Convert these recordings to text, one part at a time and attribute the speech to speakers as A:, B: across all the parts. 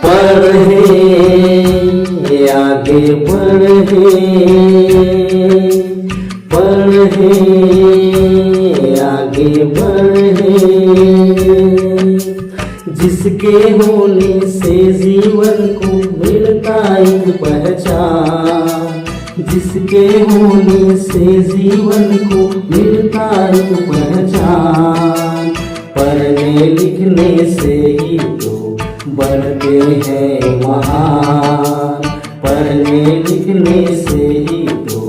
A: पढ़े आगे बढ़े, पढ़े आगे बढ़े। जिसके होने से जीवन को मिलता एक पहचान, जिसके होने से जीवन को मिलता एक पहचान। पढ़ने लिखने से ही तो बनते हैं महान, पढ़ने लिखने से ही तो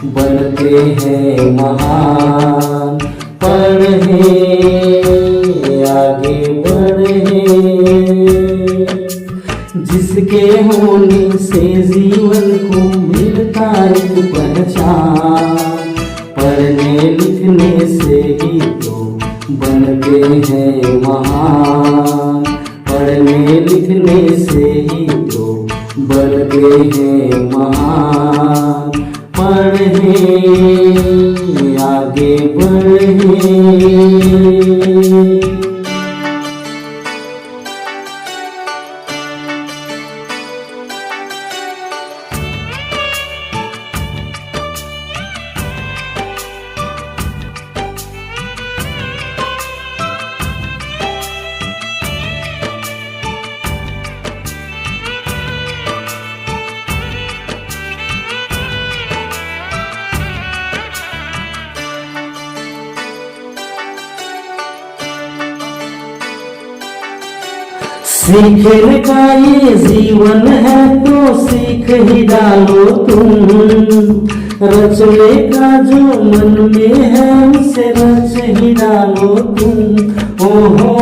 A: बनते हैं महान। पढ़े आगे बढ़े, जिसके होने से जीवन को मिलता एक पहचान। पढ़ने लिखने से ही तो बनते हैं महान, पढ़ने लिखने से ही तो बनते हैं महान। पढ़े आगे बढ़े। सीखने का ये जीवन है तो सीख ही डालो तुम, रचने का जो मन में है उसे रच ही डालो तुम। ओ हो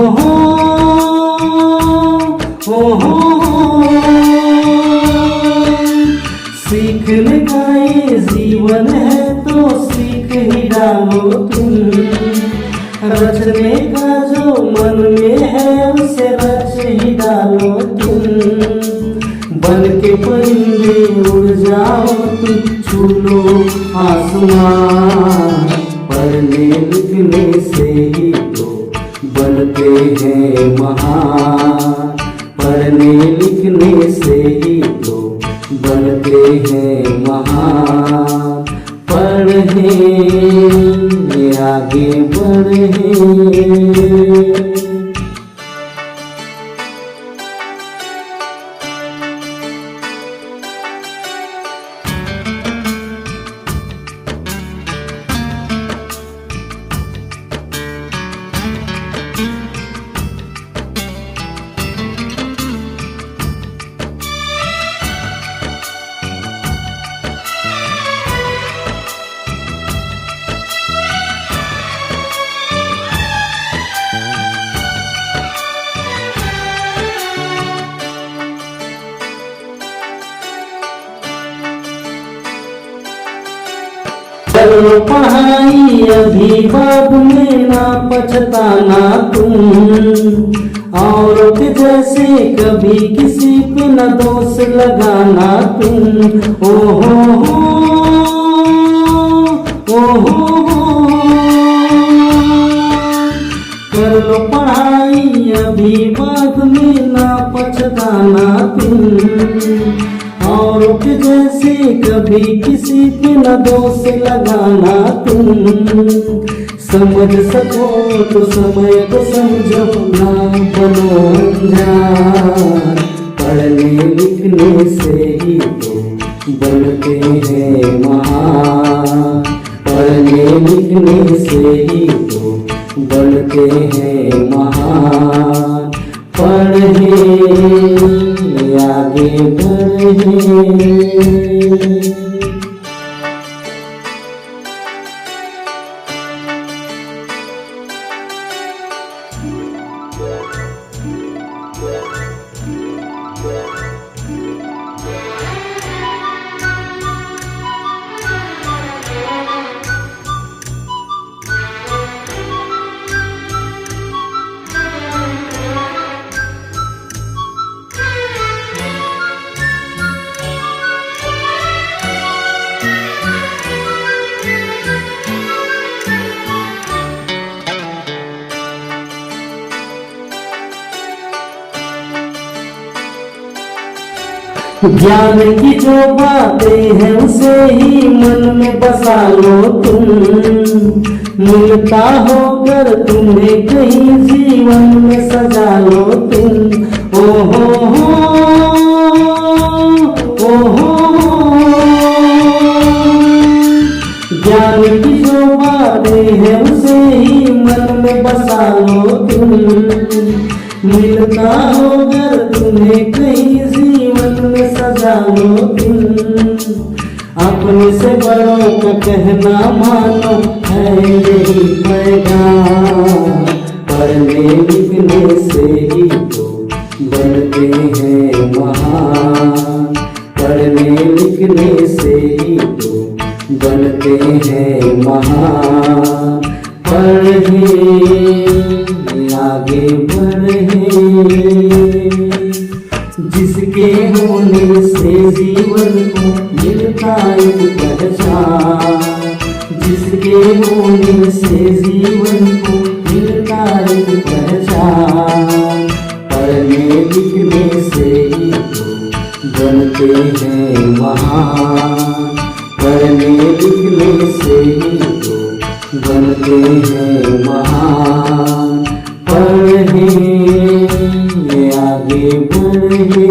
A: सीखने का ये जीवन है तो सीख ही डालो तुम, रचने का जो मन में है उसे रच ही डालो तुम। बन के परिंदे उड़ जाओ तुम, छू लो आसमान। पढ़ने लिखने से ही तो बनते हैं महान, पढ़ने लिखने से ही तो बनते हैं महान। पढ़े आगे बढ़े। करो पढ़ाई अभी बाद में ना पछताना तुम, औरों के जैसे कभी किसी पे न दोष लगाना तुम। ओ हो कर लो पढ़ाई अभी बाद में ना पछताना तुम, औरों के जैसे कभी किसी पे न दोष लगाना तुम। समझ सको तो समय को समझो, ना बनो अनजान। पढ़ने लिखने से ही तो बनते हैं महान, पढ़ने लिखने से ही तो बनते हैं महान। पढ़े आगे बढ़े। ज्ञान की जो बातें हैं उसे ही मन में बसा लो तुम। मिलता होकर तुम्हें कहीं जीवन में सजा लो तुम। ओ हो ज्ञान की जो बातें हैं उसे ही मन में बसा लो तुम। मिलता होकर तुम्हें कहीं जीवन में सजा लो तुम। अपने से बड़ों का कहना मानो है यही पैगाम। पढ़ने लिखने से ही तो बनते हैं महान। पढ़ने लिखने से ही तो बनते हैं महान। पढ़े आगे बढ़े, जिसके होने से जीवन को मिलता एक पहचान। जिसके होने से जीवन को मिलता एक पहचान। पढ़ने लिखने से ही तो बनते हैं महान। पढ़ने लिखने से ही तो बनते हैं महान। पढ़े आगे बढ़े।